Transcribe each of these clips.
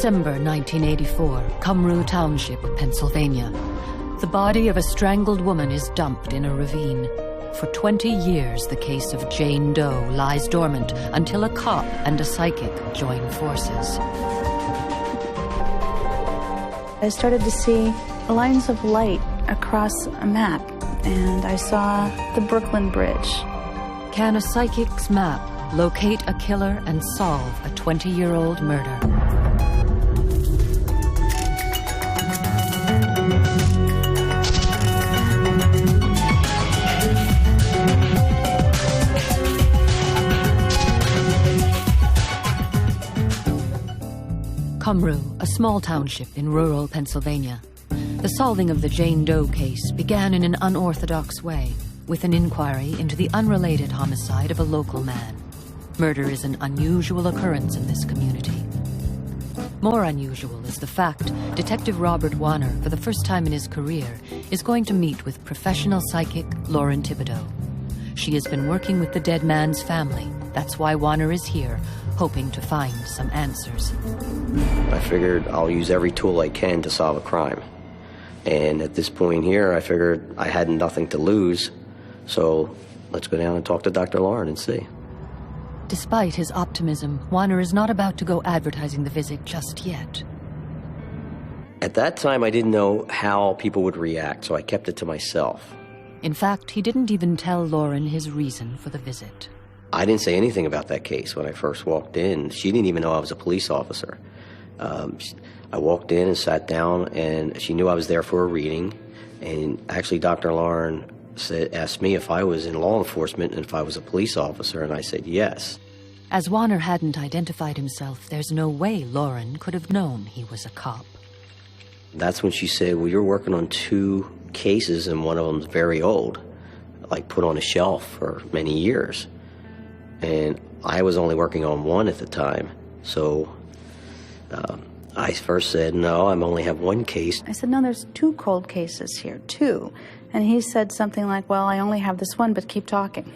December 1984, Cumru Township, Pennsylvania. The body of a strangled woman is dumped in a ravine. For 20 years, the case of Jane Doe lies dormant until a cop and a psychic join forces. I started to see lines of light across a map, and I saw the Brooklyn Bridge. Can a psychic's map locate a killer and solve a 20-year-old murder? Cumru, a small township in rural Pennsylvania. The solving of the Jane Doe case began in an unorthodox way, with an inquiry into the unrelated homicide of a local man. Murder is an unusual occurrence in this community. More unusual is the fact Detective Robert Warner, for the first time in his career, is going to meet with professional psychic Lauren Thibodeau. She has been working with the dead man's family. That's why Warner is here, hoping to find some answers. I figured I'll use every tool I can to solve a crime. And at this point here, I figured I had nothing to lose, so let's go down and talk to Dr. Lauren and see. Despite his optimism, Warner is not about to go advertising the visit just yet. At that time, I didn't know how people would react, so I kept it to myself. In fact, he didn't even tell Lauren his reason for the visit. I didn't say anything about that case when I first walked in. She didn't even know I was a police officer. I walked in and sat down, and she knew I was there for a reading. And actually, Dr. Lauren asked me if I was in law enforcement and if I was a police officer, and I said yes. As Warner hadn't identified himself, there's no way Lauren could have known he was a cop. That's when she said, well, you're working on 2 cases, and one of them's very old, like put on a shelf for many years. And I was only working on 1 at the time, so I first said, no, I only have 1 case. I said, no, there's 2 cold cases here, 2. And he said something like, well, I only have this one, but keep talking.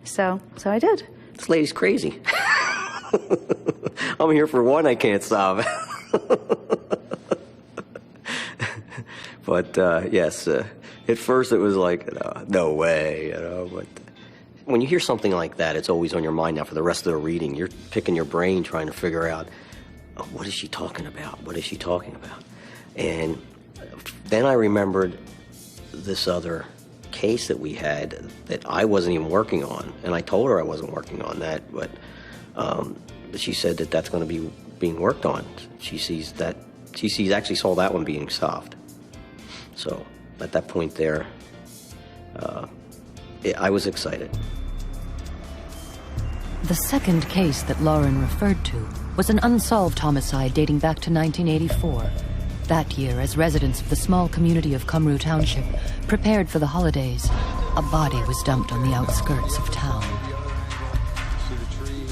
So I did. This lady's crazy. I'm here for 1 I can't solve. But yes, at first it was like, no way, but when you hear something like that, it's always on your mind now for the rest of the reading. You're picking your brain trying to figure out, what is she talking about? What is she talking about? And then I remembered this other case that we had that I wasn't even working on. And I told her I wasn't working on that, but she said that that's going to be being worked on. She actually saw that one being solved. So at that point there, I was excited. The second case that Lauren referred to was an unsolved homicide dating back to 1984. That year, as residents of the small community of Cumru Township prepared for the holidays, a body was dumped on the outskirts of town.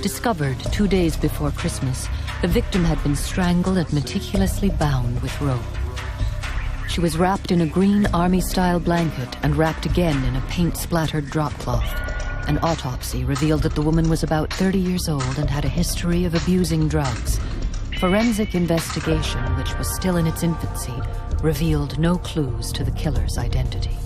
Discovered 2 days before Christmas, the victim had been strangled and meticulously bound with rope. She was wrapped in a green army-style blanket and wrapped again in a paint-splattered drop cloth. An autopsy revealed that the woman was about 30 years old and had a history of abusing drugs. Forensic investigation, which was still in its infancy, revealed no clues to the killer's identity.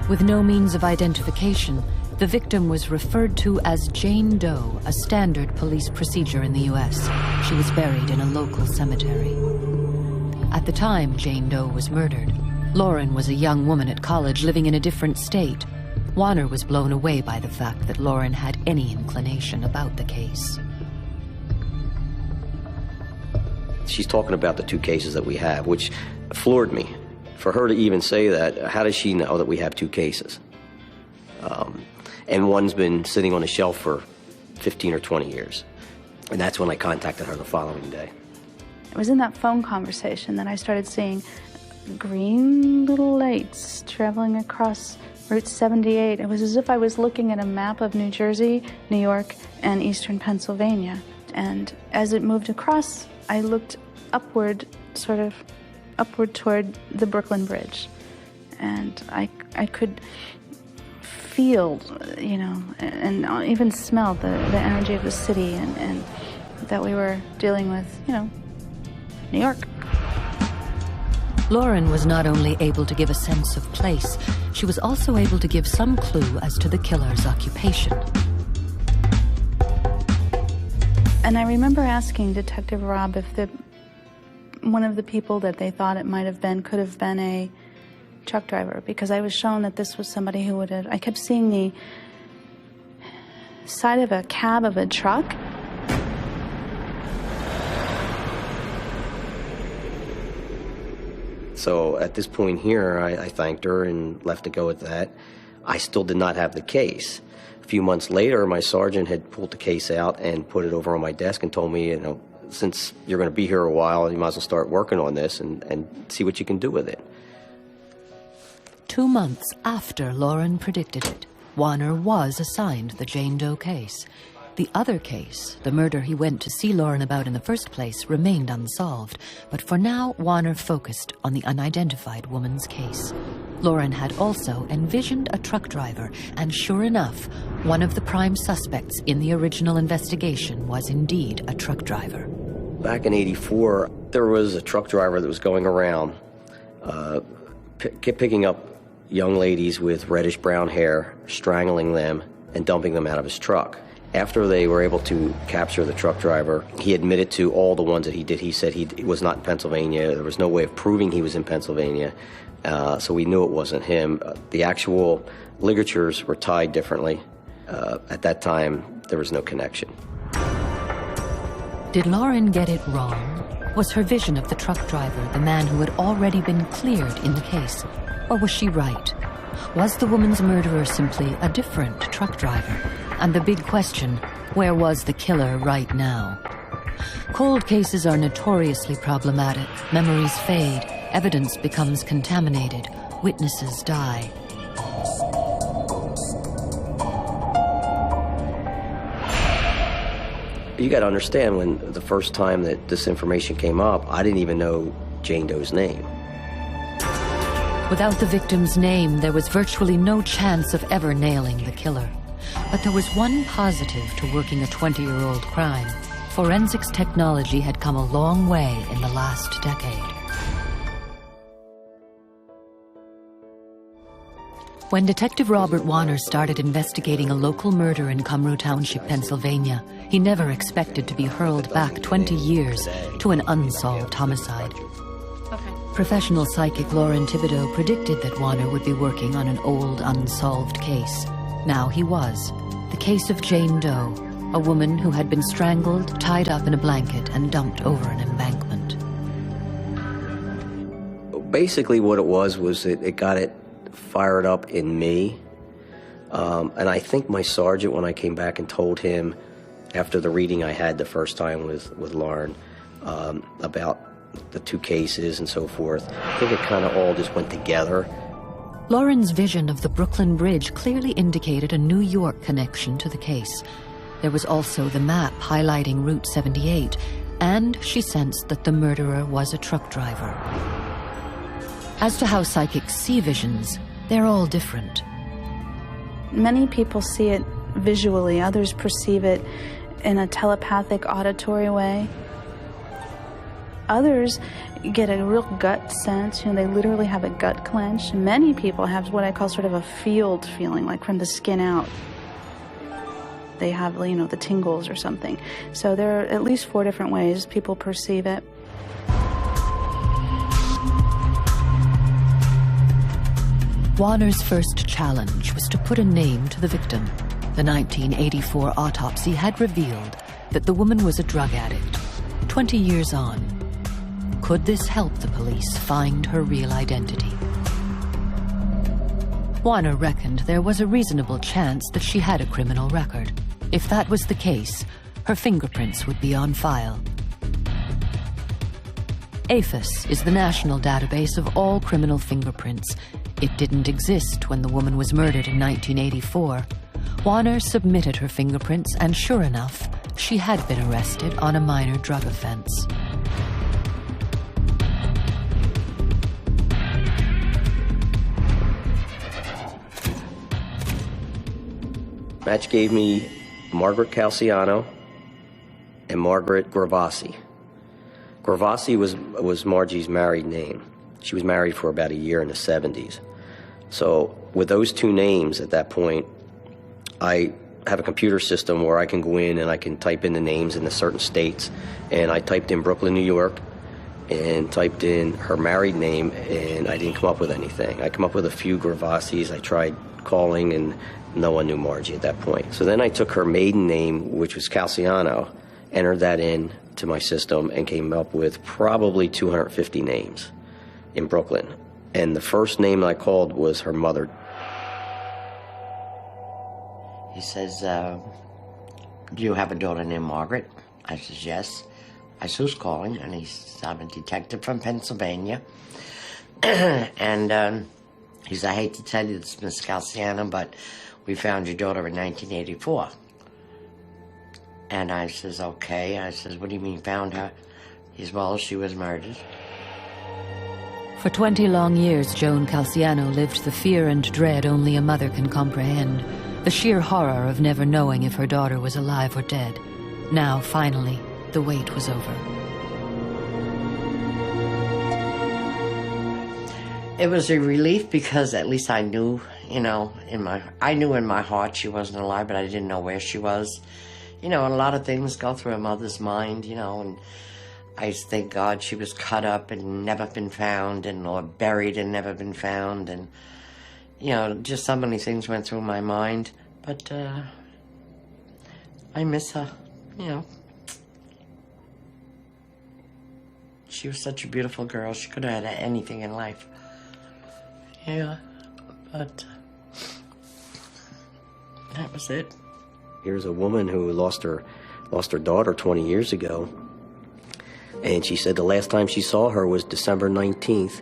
With no means of identification, the victim was referred to as Jane Doe, a standard police procedure in the U.S. She was buried in a local cemetery. At the time Jane Doe was murdered, Lauren was a young woman at college living in a different state. Warner was blown away by the fact that Lauren had any inclination about the case. She's talking about the 2 cases that we have, which floored me. For her to even say that, how does she know that we have 2 cases? And one's been sitting on a shelf for 15 or 20 years. And that's when I contacted her the following day. It was in that phone conversation that I started seeing green little lights traveling across Route 78. It was as if I was looking at a map of New Jersey, New York, and eastern Pennsylvania. And as it moved across, I looked upward, sort of upward toward the Brooklyn Bridge. And I could feel, and even smell the energy of the city. And that we were dealing with, New York. Lauren was not only able to give a sense of place, she was also able to give some clue as to the killer's occupation. And I remember asking Detective Rob if one of the people that they thought it might have been could have been a truck driver, because I was shown that this was somebody who I kept seeing the side of a cab of a truck. So at this point here, I thanked her and left it go at that. I still did not have the case. A few months later, my sergeant had pulled the case out and put it over on my desk and told me, since you're going to be here a while, you might as well start working on this and see what you can do with it. 2 months after Lauren predicted it, Warner was assigned the Jane Doe case. The other case, the murder he went to see Lauren about in the first place, remained unsolved. But for now, Warner focused on the unidentified woman's case. Lauren had also envisioned a truck driver, and sure enough, one of the prime suspects in the original investigation was indeed a truck driver. Back in '84, there was a truck driver that was going around picking up young ladies with reddish-brown hair, strangling them, and dumping them out of his truck. After they were able to capture the truck driver, he admitted to all the ones that he did. He said he was not in Pennsylvania. There was no way of proving he was in Pennsylvania, so we knew it wasn't him. The actual ligatures were tied differently. At that time, there was no connection. Did Lauren get it wrong? Was her vision of the truck driver the man who had already been cleared in the case? Or was she right? Was the woman's murderer simply a different truck driver? And the big question, where was the killer right now? Cold cases are notoriously problematic. Memories fade, evidence becomes contaminated, witnesses die. You got to understand, when the first time that this information came up, I didn't even know Jane Doe's name. Without the victim's name, there was virtually no chance of ever nailing the killer. But there was one positive to working a 20-year-old crime. Forensics technology had come a long way in the last decade. When Detective Robert Warner started investigating a local murder in Cumru Township, Pennsylvania, he never expected to be hurled back 20 years to an unsolved homicide. Professional psychic Lauren Thibodeau predicted that Warner would be working on an old, unsolved case. Now he was. The case of Jane Doe, a woman who had been strangled, tied up in a blanket, and dumped over an embankment. Basically what it was it got it fired up in me. And I think my sergeant, when I came back and told him after the reading I had the first time with Lauren about the two cases and so forth, I think it kind of all just went together. Lauren's vision of the Brooklyn Bridge clearly indicated a New York connection to the case. There was also the map highlighting Route 78, and she sensed that the murderer was a truck driver. As to how psychics see visions, they're all different. Many people see it visually, others perceive it in a telepathic, auditory way. Others get a real gut sense, they literally have a gut clench. Many people have what I call sort of a field feeling, like from the skin out. They have, the tingles or something. So there are at least 4 different ways people perceive it. Warner's first challenge was to put a name to the victim. The 1984 autopsy had revealed that the woman was a drug addict. 20 years on, could this help the police find her real identity? Warner reckoned there was a reasonable chance that she had a criminal record. If that was the case, her fingerprints would be on file. AFIS is the national database of all criminal fingerprints. It didn't exist when the woman was murdered in 1984. Warner submitted her fingerprints, and sure enough, she had been arrested on a minor drug offense. Match gave me Margaret Calciano and Margaret Gravasi. Gravasi was Margie's married name. She was married for about a year in the 70s. So with those two names at that point, I have a computer system where I can go in and I can type in the names in the certain states. And I typed in Brooklyn, New York, and typed in her married name, and I didn't come up with anything. I come up with a few Gravasis. I tried calling, and no one knew Margie at that point. So then I took her maiden name, which was Calciano, entered that in to my system, and came up with probably 250 names in Brooklyn. And the first name I called was her mother. He says, do you have a daughter named Margaret? I says, yes. I said, who's calling? And he says, I'm a detective from Pennsylvania. And he says, I hate to tell you this, Miss Calciano, but we found your daughter in 1984. And I says, okay. I says, what do you mean found her? He says, well, she was murdered. For 20 long years, Joan Calciano lived the fear and dread only a mother can comprehend. The sheer horror of never knowing if her daughter was alive or dead. Now, finally, the wait was over. It was a relief because at least I knew, I knew in my heart she wasn't alive, but I didn't know where she was. And a lot of things go through a mother's mind, and I just thank God she was cut up and never been found, or buried and never been found, and, just so many things went through my mind. But, I miss her, She was such a beautiful girl. She could have had anything in life. Yeah, but that was it. Here's a woman who lost her daughter 20 years ago, and she said the last time she saw her was December 19th,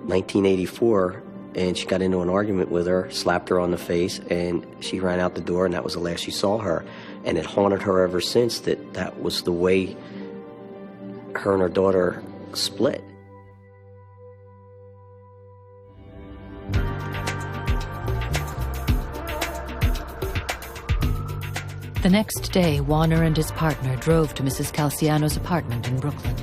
1984, and she got into an argument with her, slapped her on the face, and she ran out the door, and that was the last she saw her. And it haunted her ever since that was the way her and her daughter split. The next day, Warner and his partner drove to Mrs. Calciano's apartment in Brooklyn.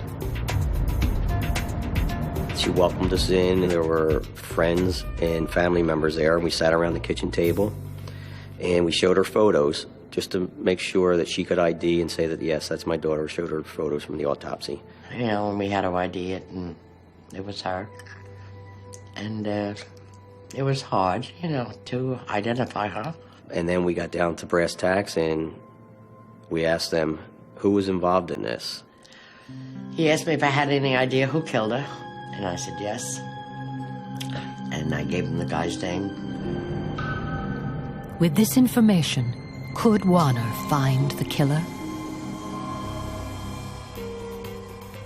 She welcomed us in, and there were friends and family members there, and we sat around the kitchen table, and we showed her photos just to make sure that she could ID and say that, yes, that's my daughter. We showed her photos from the autopsy. And we had to ID it, and it was her. And it was hard, to identify her. And then we got down to brass tacks, and we asked them who was involved in this. He asked me if I had any idea who killed her, and I said yes. And I gave him the guy's name. With this information, could Warner find the killer?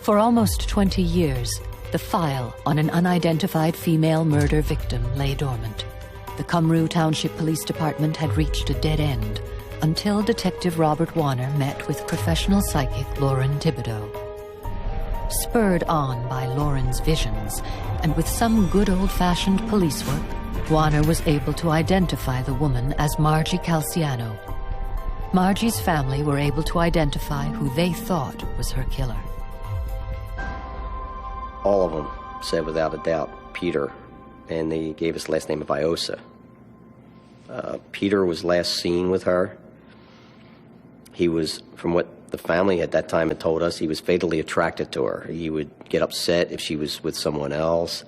For almost 20 years, the file on an unidentified female murder victim lay dormant. The Cumru Township Police Department had reached a dead end until Detective Robert Warner met with professional psychic Lauren Thibodeau. Spurred on by Lauren's visions, and with some good old-fashioned police work, Warner was able to identify the woman as Margie Calciano. Margie's family were able to identify who they thought was her killer. All of them said without a doubt Peter, and they gave us the last name of Iosa. Peter was last seen with her. He was, from what the family at that time had told us, he was fatally attracted to her. He would get upset if she was with someone else.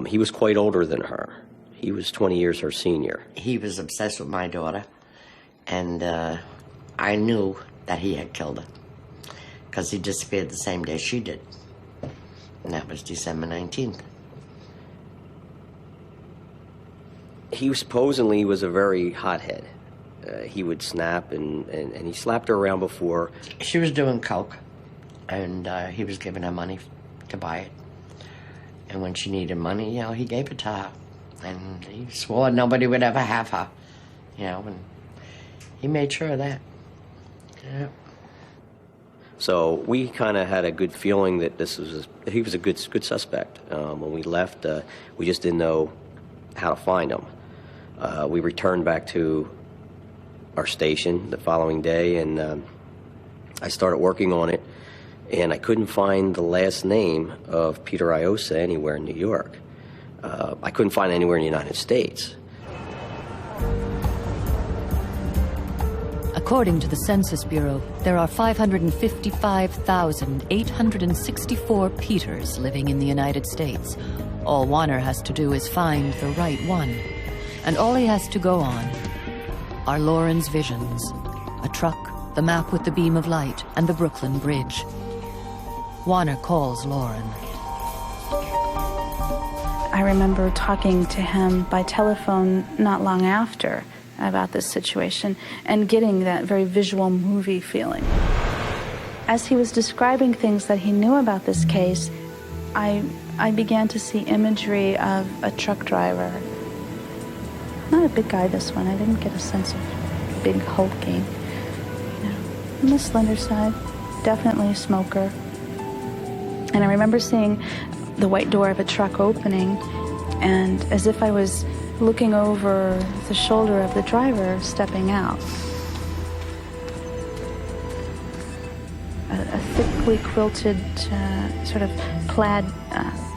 He was quite older than her. He was 20 years her senior. He was obsessed with my daughter, and I knew that he had killed her because he disappeared the same day she did, and that was December 19th. He supposedly was a very hothead. He would snap, and he slapped her around before. She was doing coke, and he was giving her money to buy it. And when she needed money, he gave it to her. And he swore nobody would ever have her, and he made sure of that. Yeah. So we kind of had a good feeling that he was a good suspect. When we left, we just didn't know how to find him. We returned back to our station the following day, and I started working on it, and I couldn't find the last name of Peter Iosa anywhere in New York. I couldn't find it anywhere in the United States. According to the Census Bureau, there are 555,864 Peters living in the United States. All Warner has to do is find the right one. And all he has to go on are Lauren's visions. A truck, the map with the beam of light, and the Brooklyn Bridge. Warner calls Lauren. I remember talking to him by telephone not long after about this situation and getting that very visual movie feeling. As he was describing things that he knew about this case, I began to see imagery of a truck driver. Not a big guy, this one. I didn't get a sense of big hulking. On the slender side, definitely a smoker. And I remember seeing the white door of a truck opening, and as if I was looking over the shoulder of the driver stepping out. A thickly quilted sort of plaid,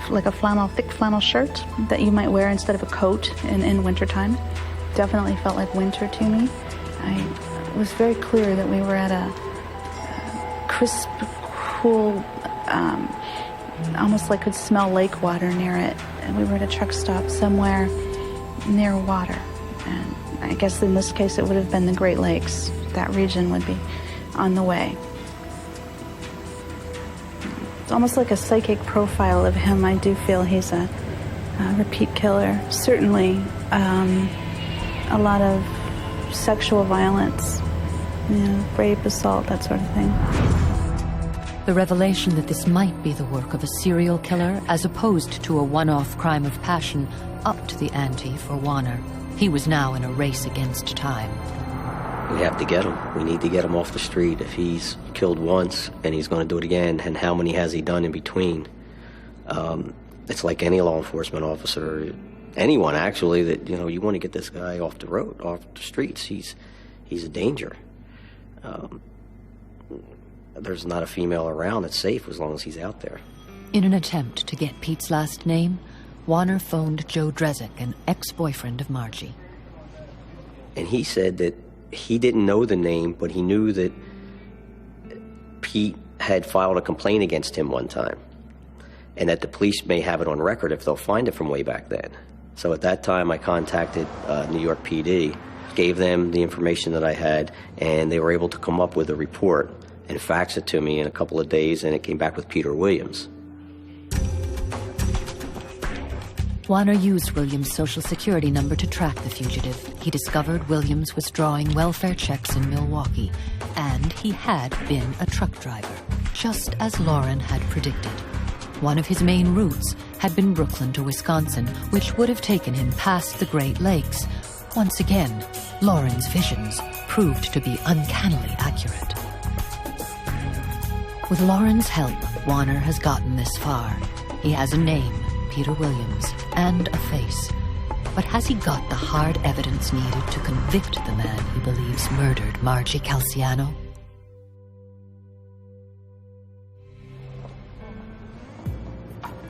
like a thick flannel shirt that you might wear instead of a coat in wintertime. Definitely felt like winter to me. It was very clear that we were at a crisp, cool, almost like could smell lake water near it. And we were at a truck stop somewhere near water. And I guess in this case it would have been the Great Lakes. That region would be on the way. It's almost like a psychic profile of him. I do feel he's a repeat killer. Certainly a lot of sexual violence, rape, assault, that sort of thing. The revelation that this might be the work of a serial killer as opposed to a one-off crime of passion upped the ante for Warner. He was now in a race against time. We have to get him. We need to get him off the street. If he's killed once and he's going to do it again, and how many has he done in between? It's like any law enforcement officer, anyone actually, that you want to get this guy off the road, off the streets. He's a danger. There's not a female around that's safe as long as he's out there. In an attempt to get Pete's last name, Warner phoned Joe Drezek, an ex-boyfriend of Margie. And he said that he didn't know the name, but he knew that Pete had filed a complaint against him one time, and that the police may have it on record if they'll find it from way back then. So at that time, I contacted New York PD, gave them the information that I had, and they were able to come up with a report and fax it to me in a couple of days, and it came back with Peter Williams. Warner used Williams' social security number to track the fugitive. He discovered Williams was drawing welfare checks in Milwaukee, and he had been a truck driver, just as Lauren had predicted. One of his main routes had been Brooklyn to Wisconsin, which would have taken him past the Great Lakes. Once again, Lauren's visions proved to be uncannily accurate. With Lauren's help, Warner has gotten this far. He has a name, Peter Williams, and a face. But has he got the hard evidence needed to convict the man he believes murdered Margie Calciano?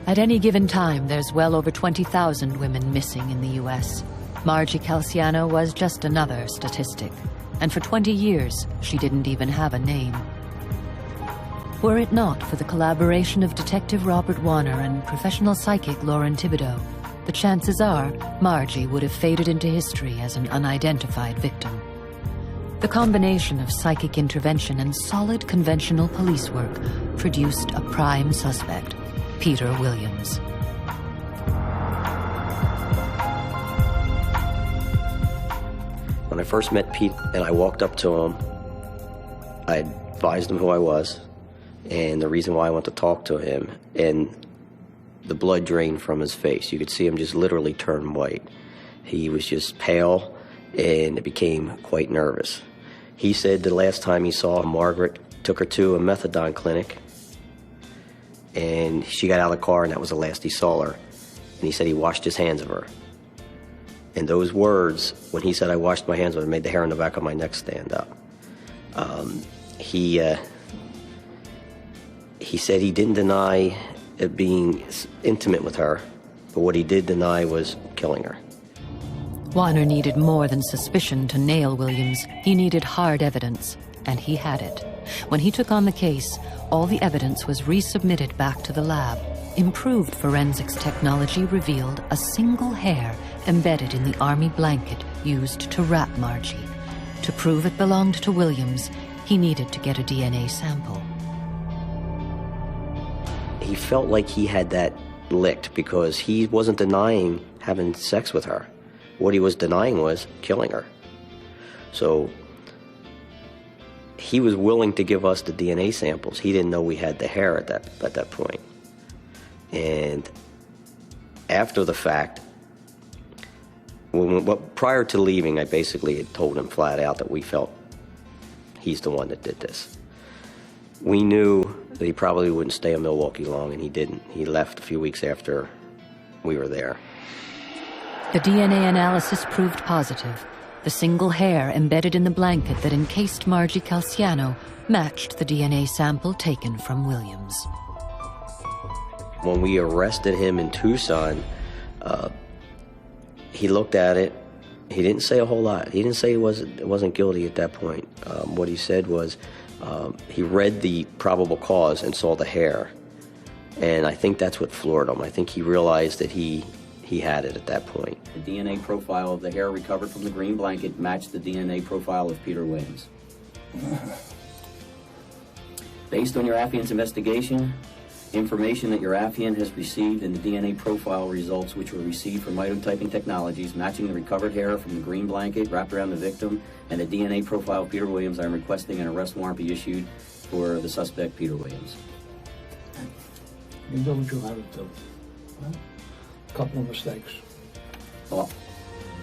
At any given time, there's well over 20,000 women missing in the U.S. Margie Calciano was just another statistic. And for 20 years, she didn't even have a name. Were it not for the collaboration of Detective Robert Warner and professional psychic Lauren Thibodeau, the chances are Margie would have faded into history as an unidentified victim. The combination of psychic intervention and solid conventional police work produced a prime suspect, Peter Williams. When I first met Pete and I walked up to him, I advised him who I was and the reason why I wanted to talk to him, and the blood drained from his face. You could see him just literally turn white. He was just pale and became quite nervous. He said the last time he saw Margaret took her to a methadone clinic, and she got out of the car and that was the last he saw her. And he said he washed his hands of her. And those words, when he said I washed my hands of her, made the hair on the back of my neck stand up. He said he didn't deny it being intimate with her, but what he did deny was killing her. Warner needed more than suspicion to nail Williams. He needed hard evidence, and he had it. When he took on the case, all the evidence was resubmitted back to the lab. Improved forensics technology revealed a single hair embedded in the army blanket used to wrap Margie. To prove it belonged to Williams, he needed to get a DNA sample. He felt like he had that licked because he wasn't denying having sex with her. What he was denying was killing her. So he was willing to give us the DNA samples. He didn't know we had the hair at that point. And after the fact, prior to leaving, I basically had told him flat out that we felt he's the one that did this. We knew that he probably wouldn't stay in Milwaukee long, and he didn't. He left a few weeks after we were there. The DNA analysis proved positive. The single hair embedded in the blanket that encased Margie Calciano matched the DNA sample taken from Williams. When we arrested him in Tucson, he looked at it. He didn't say a whole lot. He didn't say he wasn't guilty at that point. What he said was he read the probable cause and saw the hair. And I think that's what floored him. I think he realized that he had it at that point. The DNA profile of the hair recovered from the green blanket matched the DNA profile of Peter Williams. Based on your affiant's investigation, information that your affiant has received and the DNA profile results which were received from mitotyping technologies matching the recovered hair from the green blanket wrapped around the victim and the DNA profile of Peter Williams, I am requesting an arrest warrant be issued for the suspect, Peter Williams. You know what you had to do. Huh? A couple of mistakes. Well,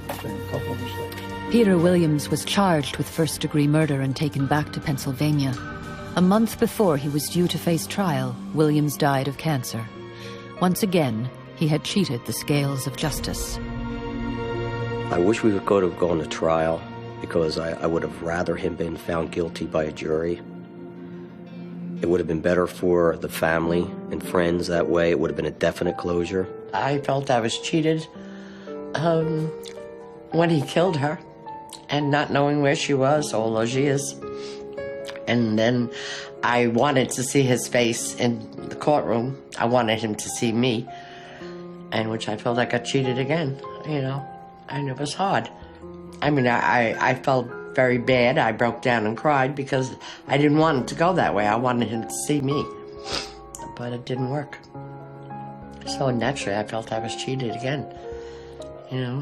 I'm saying a couple of mistakes. Peter Williams was charged with first-degree murder and taken back to Pennsylvania. A month before he was due to face trial, Williams died of cancer. Once again, he had cheated the scales of justice. I wish we could have gone to trial because I would have rather him been found guilty by a jury. It would have been better for the family and friends that way. It would have been a definite closure. I felt I was cheated when he killed her and not knowing where she was all those years. And then I wanted to see his face in the courtroom. I wanted him to see me, and which I felt I got cheated again, you know, and it was hard. I mean, I felt very bad. I broke down and cried because I didn't want it to go that way. I wanted him to see me, but it didn't work. So naturally, I felt I was cheated again, you know.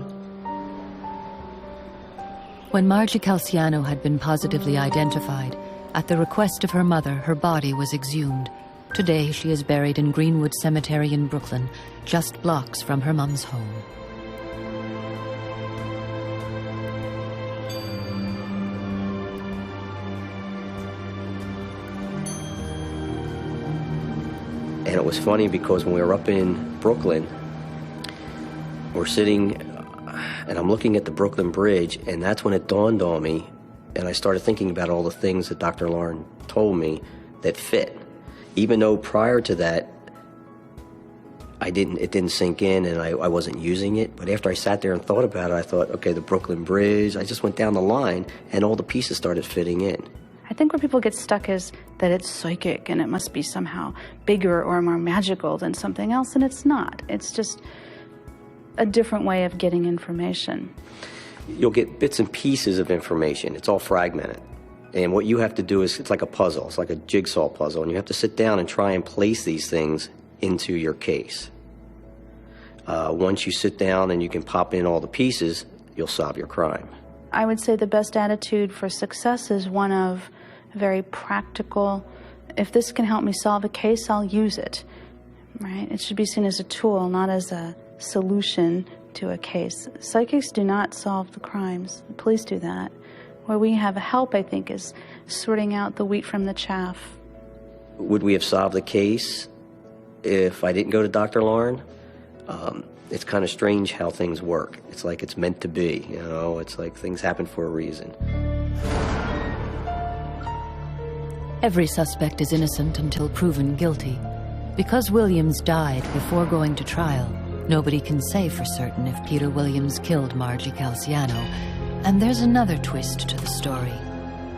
When Margie Calciano had been positively identified, at the request of her mother, her body was exhumed. Today, she is buried in Greenwood Cemetery in Brooklyn, just blocks from her mom's home. And it was funny because when we were up in Brooklyn, we're sitting, and I'm looking at the Brooklyn Bridge, and that's when it dawned on me, and I started thinking about all the things that Dr. Lauren told me that fit. Even though prior to that, it didn't sink in and I wasn't using it. But after I sat there and thought about it, I thought, okay, the Brooklyn Bridge, I just went down the line and all the pieces started fitting in. I think where people get stuck is that it's psychic and it must be somehow bigger or more magical than something else, and it's not. It's just a different way of getting information. You'll get bits and pieces of information. It's all fragmented. And what you have to do is, it's like a puzzle. It's like a jigsaw puzzle. And you have to sit down and try and place these things into your case. Once you sit down and you can pop in all the pieces, you'll solve your crime. I would say the best attitude for success is one of very practical, if this can help me solve a case, I'll use it, right? It should be seen as a tool, not as a solution to a case. Psychics do not solve the crimes. The police do that. Where we have help, I think, is sorting out the wheat from the chaff. Would we have solved the case if I didn't go to Dr. Lauren? It's kind of strange how things work. It's like it's meant to be, you know? It's like things happen for a reason. Every suspect is innocent until proven guilty. Because Williams died before going to trial, nobody can say for certain if Peter Williams killed Margie Calciano. And there's another twist to the story.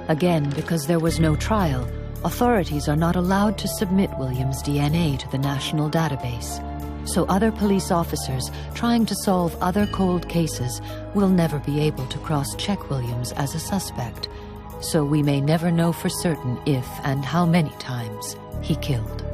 Again, because there was no trial, authorities are not allowed to submit Williams' DNA to the national database. So other police officers trying to solve other cold cases will never be able to cross-check Williams as a suspect. So we may never know for certain if and how many times he killed.